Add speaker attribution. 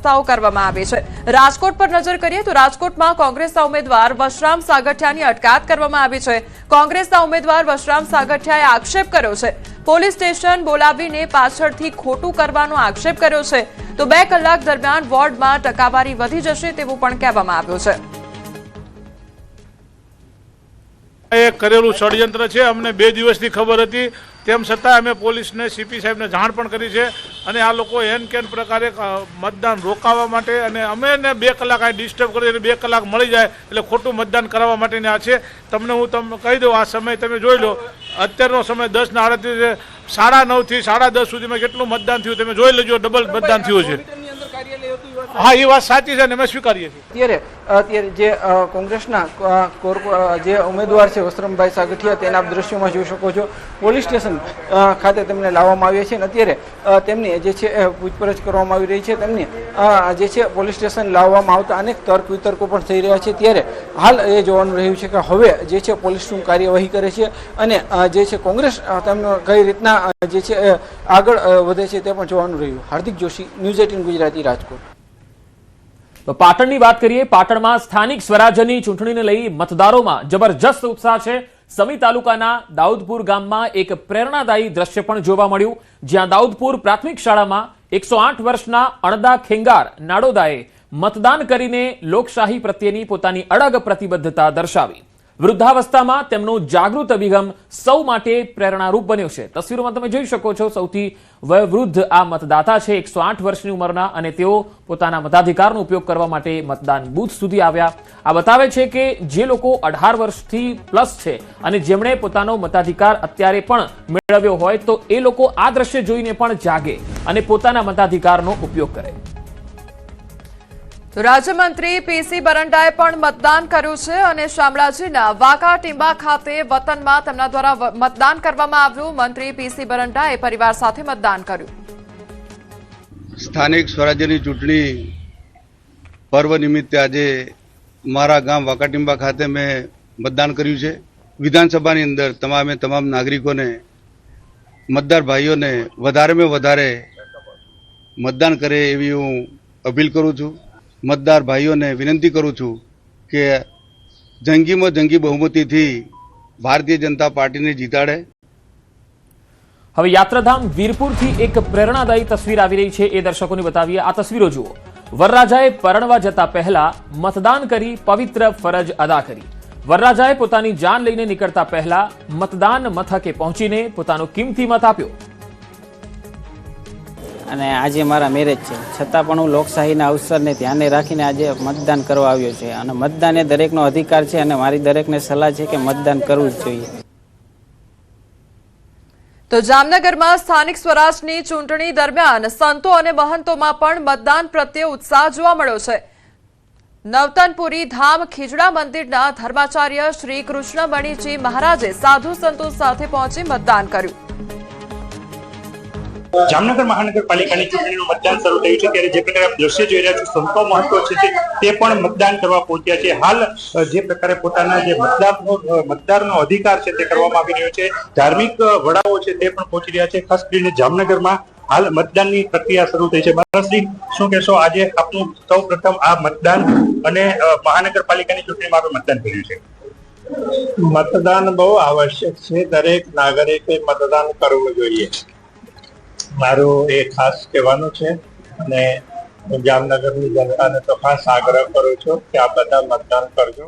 Speaker 1: વ્યવસ્થાઓ કરવામાં આવી છે। રાજકોટ પર નજર કરીએ તો રાજકોટમાં કોંગ્રેસના ઉમેદવાર વશરામ સાગઠિયાની અટકાયત કરવામાં આવી છે। કોંગ્રેસના ઉમેદવાર વશરામ સાગઠિયાએ આક્ષેપ કર્યો છે, પોલીસ સ્ટેશન બોલાવીને પાછળથી ખોટું કરવાનો આક્ષેપ કર્યો છે। તો 2 કલાક દરમિયાન વોર્ડમાં ટકાવારી વધી જશે તેવું પણ કહેવામાં આવ્યું છે।
Speaker 2: એક કરેલું ષડયંત્ર છે। અમને 2 દિવસની ખબર હતી, તેમ છતાં અમે પોલીસને સીપી સાહેબને જાણ પણ કરી છે અને આ લોકો એન કેન પ્રકારે મતદાન રોકાવા માટે અને અમે 2 કલાક આ ડિસ્ટર્બ કરી 2 કલાક મળી જાય એટલે ખોટું મતદાન કરવા માટેની આ છે। તમને હું તમને કહી દઉં, આ સમય તમે જોઈ લો, અત્યારનો સમય 10:38 9:30 થી 10:30 સુધીમાં કેટલું મતદાન થયું તમે જોઈ લેજો, ડબલ મતદાન થયું છે। હા, એ વાત સાચી છે અને અમે સ્વીકારીએ છીએ।
Speaker 3: અત્યારે જે કોંગ્રેસના જે ઉમેદવાર છે વશરામભાઈ સાગઠિયા, તેના આપ દ્રશ્યોમાં જોઈ શકો છો, પોલીસ સ્ટેશન ખાતે તેમને લાવવામાં આવ્યા છે અને અત્યારે તેમની જે છે પૂછપરછ કરવામાં આવી રહી છે। તેમની જે છે પોલીસ સ્ટેશન લાવવામાં આવતા અનેક તર્ક વિતર્કો પણ થઈ રહ્યા છે। ત્યારે હાલ એ જોવાનું રહ્યું છે કે હવે જે છે પોલીસ શું કાર્યવાહી કરે છે અને જે છે કોંગ્રેસ તેમનો કઈ રીતના જે છે આગળ વધે છે તે પણ જોવાનું રહ્યું। હાર્દિક જોશી, ન્યૂઝ 18 ગુજરાતી, રાજકોટ।
Speaker 4: તો પાટણની વાત કરીએ। પાટણમાં સ્થાનિક સ્વરાજ્યની ચૂંટણીને લઈ મતદારોમાં જબરજસ્ત ઉત્સાહ છે। સમી તાલુકાના દાઉદપુર ગામમાં એક પ્રેરણાદાયી દ્રશ્ય પણ જોવા મળ્યું, જ્યાં દાઉદપુર પ્રાથમિક શાળામાં 108 વર્ષના અણદા ખેંગાર નાડોદાએ મતદાન કરીને લોકશાહી પ્રત્યેની પોતાની અડગ પ્રતિબદ્ધતા દર્શાવી। વૃદ્ધાવસ્થામાં તેમનો જાગૃત અભિગમ સૌ માટે પ્રેરણારૂપ બન્યો છે। તસવીરોમાં તમે જોઈ શકો છો, સૌથી વયોવૃદ્ધ આ મતદાતા છે, 108 વર્ષની ઉંમરના, અને તેઓ પોતાના મતાધિકારનો ઉપયોગ કરવા માટે મતદાન બૂથ સુધી આવ્યા। આ બતાવે છે કે જે લોકો 18 વર્ષથી પ્લસ છે અને જેમણે પોતાનો મતાધિકાર અત્યારે પણ મેળવ્યો હોય તો એ લોકો આ દ્રશ્ય જોઈને પણ જાગે અને પોતાના મતાધિકારનો ઉપયોગ કરે।
Speaker 1: તો રાજ્યમંત્રી પીસી બરંડાએ પણ મતદાન કર્યું છે અને શામળાજીના વાંકા ટીંબા ખાતે વતનમાં તેમના દ્વારા મતદાન કરવામાં આવ્યું। મંત્રી પીસી બરંડાએ પરિવાર સાથે મતદાન કર્યું।
Speaker 5: સ્થાનિક સ્વરાજ્યની ચૂંટણી પર્વ નિમિત્તે આજે મારા ગામ વાંકા ટીંબા ખાતે મેં મતદાન કર્યું છે। વિધાનસભાની અંદર તમામ નાગરિકોને, મતદાર ભાઈઓને વધારેમાં વધારે મતદાન કરે એવી હું અપીલ કરું છું। મતદાર ભાઈઓને વિનંતી કરું છું કે જંગીમાં જંગી બહુમતીથી ભારતીય જનતા પાર્ટીને જીતાડે।
Speaker 4: હવે યાત્રાધામ વીરપુરથી એક પ્રેરણાદાયી તસવીર આવી રહી છે, એ દર્શકોને બતાવીએ। આ તસવીરો જુઓ। વરરાજાએ પરણવા જતા પહેલા મતદાન કરી પવિત્ર ફરજ અદા કરી। વરરાજાએ પોતાની જાન લઈને નીકળતા પહેલા મતદાન મથકે પહોંચીને પોતાનો કિંમતી મત આપ્યો।
Speaker 6: અને આજે મારા મેરેજ છે, છતાં પણ હું લોકશાહીના અવસરને ધ્યાને રાખીને આજે મતદાન કરવા આવ્યો છે અને મતદાન એ દરેકનો અધિકાર છે અને મારી દરેકને સલાહ છે કે મતદાન કરવું જ જોઈએ।
Speaker 1: તો જામનગરમાં સ્થાનિક સ્વરાજની ચૂંટણી દરમિયાન સંતો અને મહંતોમાં પણ મતદાન પ્રત્યે ઉત્સાહ જોવા મળ્યો છે। નવતનપુરી ધામ ખીજડા મંદિરના ધર્માચાર્ય શ્રી કૃષ્ણમણીજી મહારાજે સાધુ સંતો સાથે પહોંચી મતદાન કર્યું।
Speaker 7: જામનગર મહાનગરપાલિકાની ચૂંટણીનું મતદાન શરૂ થયું છે, ત્યારે જે પ્રકારે આપ દ્રશ્ય જોઈ રહ્યા છો, સંતો મહંતો છે તે પણ મતદાન કરવા પહોંચ્યા છે। હાલ જે પ્રકારે પોતાના જે મતદારનો અધિકાર છે તે કરવામાં આવી રહ્યો છે। ધાર્મિક વડાઓ છે તે પણ પહોંચી રહ્યા છે। ખાસ કરીને જામનગરમાં હાલ મતદાનની પ્રક્રિયા શરૂ થઈ છે। મહારાજશ્રી, શું કહેશો, આજે આપનું સૌ પ્રથમ આ મતદાન અને મહાનગરપાલિકાની ચૂંટણીમાં આપણે મતદાન કર્યું છે?
Speaker 8: મતદાન બહુ આવશ્યક છે, દરેક નાગરિકે મતદાન કરવું જોઈએ, મારું એ ખાસ કહેવાનું છે। અને હું જામનગરની જનતાને તો ખાસ આગ્રહ કરું છું કે આ બધા મતદાન કરજો।